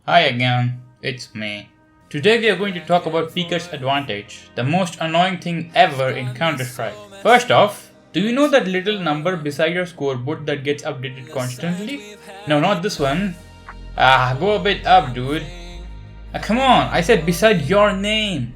Hi again, it's me. Today we are going to talk about Peeker's advantage, the most annoying thing ever in Counter-Strike. First off, do you know that little number beside your scoreboard that gets updated constantly? No, not this one. Go a bit up, dude. Come on, I said beside your name.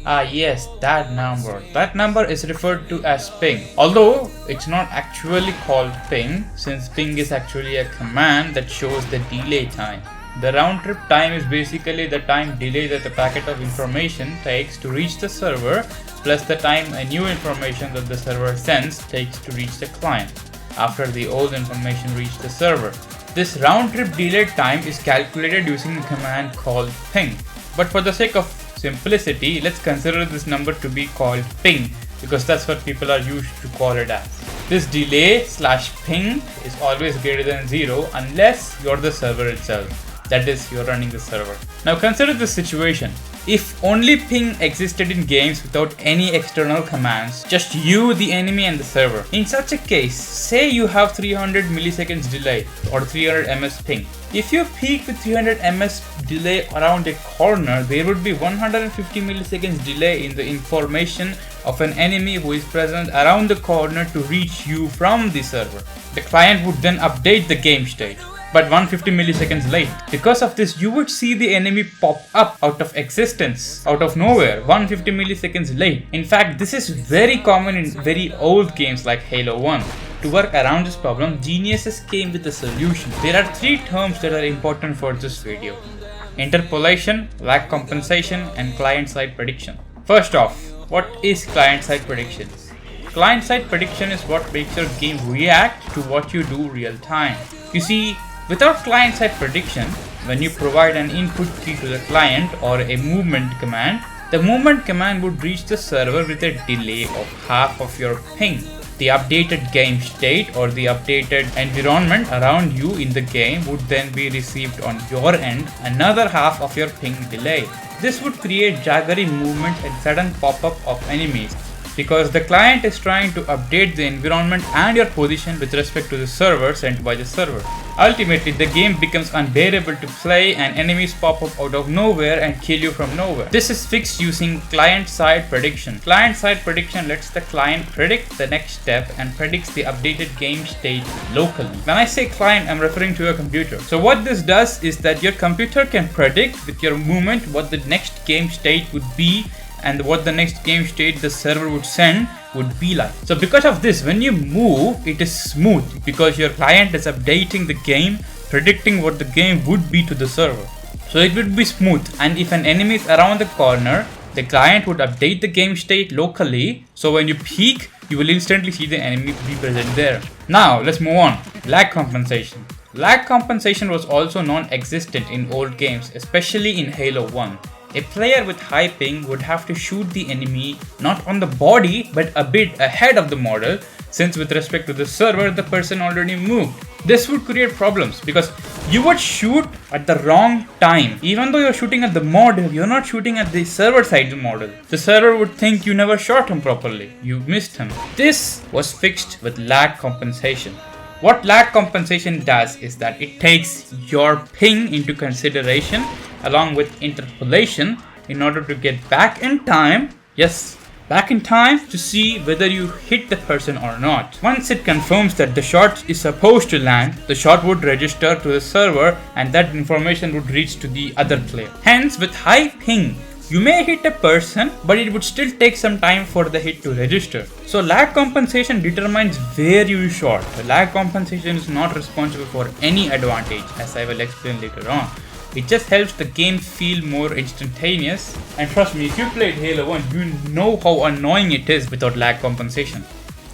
Yes, that number. That number is referred to as ping. Although, it's not actually called ping, since ping is actually a command that shows the delay time. The round trip time is basically the time delay that the packet of information takes to reach the server, plus the time a new information that the server sends takes to reach the client, after the old information reached the server. This round trip delay time is calculated using a command called ping. But for the sake of simplicity, let's consider this number to be called ping, because that's what people are used to call it as. This delay/ping is always greater than 0 unless you're the server itself. That is, you're running the server. Now consider this situation. If only ping existed in games without any external commands, just you, the enemy and the server. In such a case, say you have 300 milliseconds delay or 300 ms ping. If you peek with 300 ms delay around a corner, there would be 150 milliseconds delay in the information of an enemy who is present around the corner to reach you from the server. The client would then update the game state, but 150 milliseconds late. Because of this, you would see the enemy pop up out of existence, out of nowhere, 150 milliseconds late. In fact, this is very common in very old games like Halo 1. To work around this problem, geniuses came with a solution. There are 3 terms that are important for this video: interpolation, lag compensation, and client-side prediction. First off, what is client-side prediction? Client-side prediction is what makes your game react to what you do real time. You see, without client-side prediction, when you provide an input key to the client or a movement command, the movement command would reach the server with a delay of half of your ping. The updated game state or the updated environment around you in the game would then be received on your end, another half of your ping delay. This would create jaggery movement and sudden pop-up of enemies, because the client is trying to update the environment and your position with respect to the server sent by the server. Ultimately, the game becomes unbearable to play and enemies pop up out of nowhere and kill you from nowhere. This is fixed using client-side prediction. Client-side prediction lets the client predict the next step and predicts the updated game state locally. When I say client, I'm referring to your computer. So what this does is that your computer can predict with your movement what the next game state would be and what the next game state the server would send would be like. So because of this, when you move, it is smooth because your client is updating the game, predicting what the game would be to the server. So it would be smooth, and if an enemy is around the corner, the client would update the game state locally, so when you peek, you will instantly see the enemy be present there. Now let's move on. Lag compensation. Lag compensation was also non-existent in old games, especially in Halo 1. A player with high ping would have to shoot the enemy not on the body but a bit ahead of the model, since with respect to the server the person already moved. This would create problems because you would shoot at the wrong time. Even though you're shooting at the model, you're not shooting at the server side of the model. The server would think you never shot him properly, you missed him. This was fixed with lag compensation. What lag compensation does is that it takes your ping into consideration along with interpolation in order to get back in time, back in time to see whether you hit the person or not. Once it confirms that the shot is supposed to land, the shot would register to the server and that information would reach to the other player. Hence, with high ping, you may hit a person, but it would still take some time for the hit to register. So lag compensation determines where you shot. The lag compensation is not responsible for any advantage, as I will explain later on. It just helps the game feel more instantaneous. And trust me, if you played Halo 1, you know how annoying it is without lag compensation.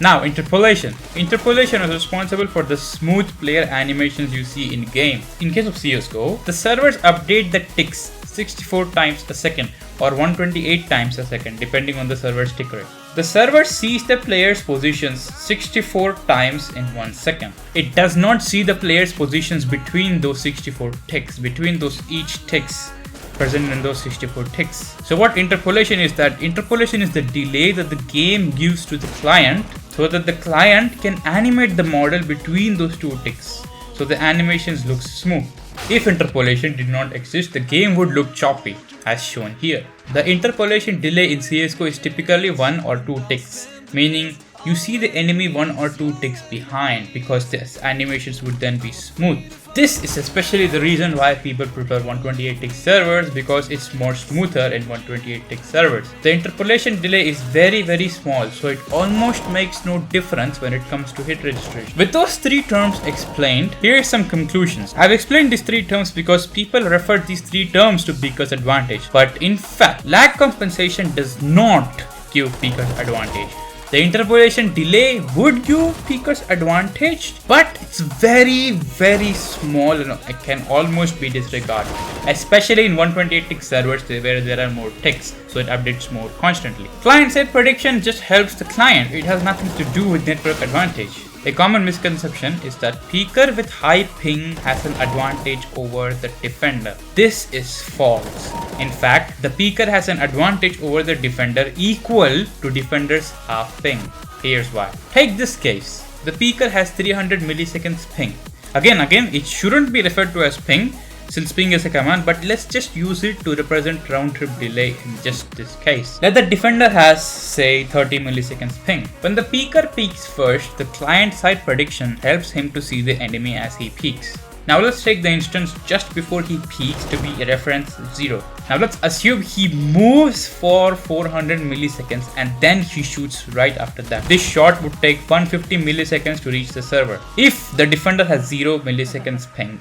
Now, interpolation. Interpolation is responsible for the smooth player animations you see in game. In case of CSGO, the servers update the ticks 64 times a second or 128 times a second depending on the server's tick rate. The server sees the player's positions 64 times in 1 second. It does not see the player's positions between those 64 ticks, between those each ticks present in those 64 ticks. So what interpolation is that? Interpolation is the delay that the game gives to the client so that the client can animate the model between those two ticks, so the animations look smooth. If interpolation did not exist, the game would look choppy, as shown here. The interpolation delay in CSGO is typically 1 or 2 ticks, meaning you see the enemy 1 or 2 ticks behind because the animations would then be smooth. This is especially the reason why people prefer 128 tick servers, because it's more smoother in 128 tick servers. The interpolation delay is very small, so it almost makes no difference when it comes to hit registration. With those 3 terms explained, here are some conclusions. I've explained these 3 terms because people refer these 3 terms to peaker's advantage, but in fact, lag compensation does not give peaker's advantage. The interpolation delay would give peaker's advantage, but it's very small and it can almost be disregarded, especially in 128 tick servers where there are more ticks, so it updates more constantly. Client-side prediction just helps the client. It has nothing to do with network advantage. A common misconception is that peaker with high ping has an advantage over the defender. This is false. In fact, the peaker has an advantage over the defender equal to defender's half ping. Here's why. Take this case. The peaker has 300 milliseconds ping. Again, it shouldn't be referred to as ping, since ping is a command, but let's just use it to represent round trip delay in just this case. Let the defender has, say, 30 milliseconds ping. When the peaker peaks first, the client side prediction helps him to see the enemy as he peaks. Now let's take the instance just before he peaks to be a reference 0. Now let's assume he moves for 400 milliseconds and then he shoots right after that. This shot would take 150 milliseconds to reach the server. If the defender has 0 milliseconds ping,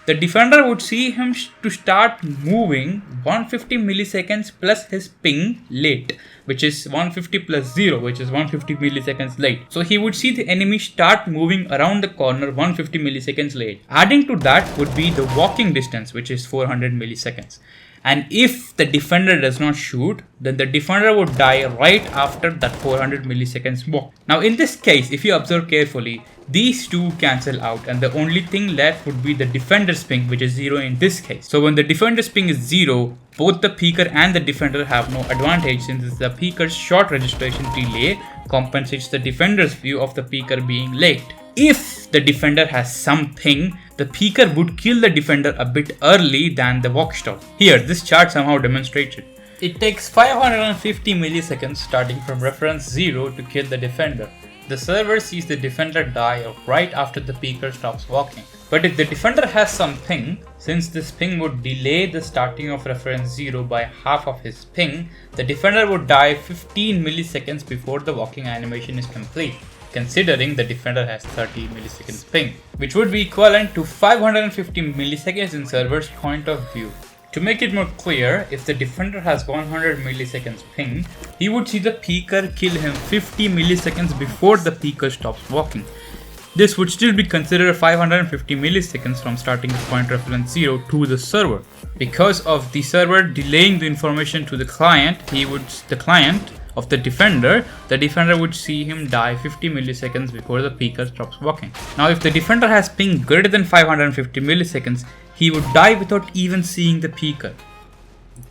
the defender would see him to start moving 150 milliseconds plus his ping late, which is 150 plus 0, which is 150 milliseconds late. So he would see the enemy start moving around the corner 150 milliseconds late. Adding to that would be the walking distance, which is 400 milliseconds. And if the defender does not shoot, then the defender would die right after that 400 milliseconds walk. Now in this case, if you observe carefully, these two cancel out and the only thing left would be the defender's ping, which is 0 in this case. So when the defender's ping is 0, both the peaker and the defender have no advantage, since the peaker's short registration delay compensates the defender's view of the peaker being late. If the defender has some ping, the peaker would kill the defender a bit early than the walk stop. Here, this chart somehow demonstrates it. It takes 550 milliseconds starting from reference 0 to kill the defender. The server sees the defender die right after the peaker stops walking. But if the defender has some ping, since this ping would delay the starting of reference 0 by half of his ping, the defender would die 15 milliseconds before the walking animation is complete, considering the defender has 30 milliseconds ping, which would be equivalent to 550 milliseconds in server's point of view. To make it more clear, if the defender has 100 milliseconds ping, he would see the peaker kill him 50 milliseconds before the peaker stops walking. This would still be considered 550 milliseconds from starting the point reference 0 to the server. Because of the server delaying the information to the client, the defender would see him die 50 milliseconds before the peaker stops walking. Now if the defender has ping greater than 550 milliseconds, he would die without even seeing the peaker.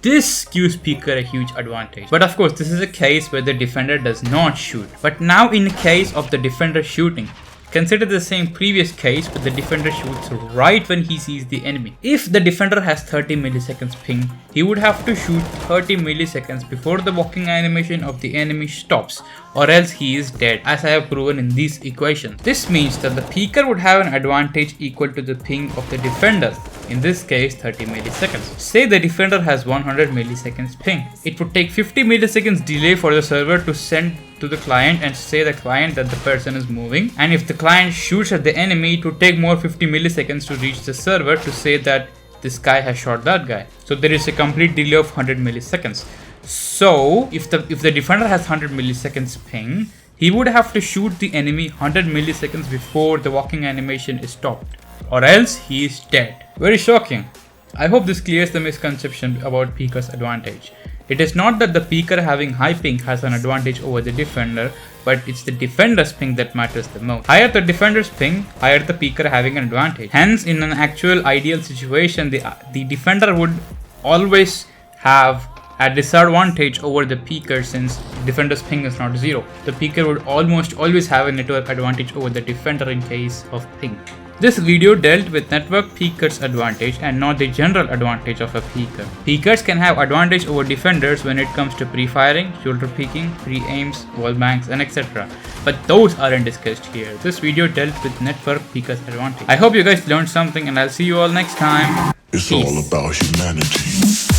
This gives peaker a huge advantage. But of course, this is a case where the defender does not shoot. But now in the case of the defender shooting, consider the same previous case where the defender shoots right when he sees the enemy. If the defender has 30 milliseconds ping, he would have to shoot 30 milliseconds before the walking animation of the enemy stops, or else he is dead, as I have proven in these equations. This means that the peaker would have an advantage equal to the ping of the defender, in this case 30 milliseconds. Say the defender has 100 milliseconds ping. It would take 50 milliseconds delay for the server to send to the client and say the client that the person is moving, and if the client shoots at the enemy, it would take more 50 milliseconds to reach the server to say that this guy has shot that guy. So there is a complete delay of 100 milliseconds. So if the defender has 100 milliseconds ping, he would have to shoot the enemy 100 milliseconds before the walking animation is stopped, or else he is dead. Very shocking. I hope this clears the misconception about peaker's advantage. It is not that the peaker having high ping has an advantage over the defender, but it's the defender's ping that matters the most. Higher the defender's ping, higher the peaker having an advantage. Hence, in an actual ideal situation, the defender would always have a disadvantage over the peaker, since defender's ping is not 0. The peaker would almost always have a network advantage over the defender in case of ping. This video dealt with network peekers advantage and not the general advantage of a peeker. Peekers can have advantage over defenders when it comes to pre-firing, shoulder peeking, pre-aims, wall bangs, and etc. But those aren't discussed here. This video dealt with network peekers advantage. I hope you guys learned something and I'll see you all next time. It's Peace. all about humanity.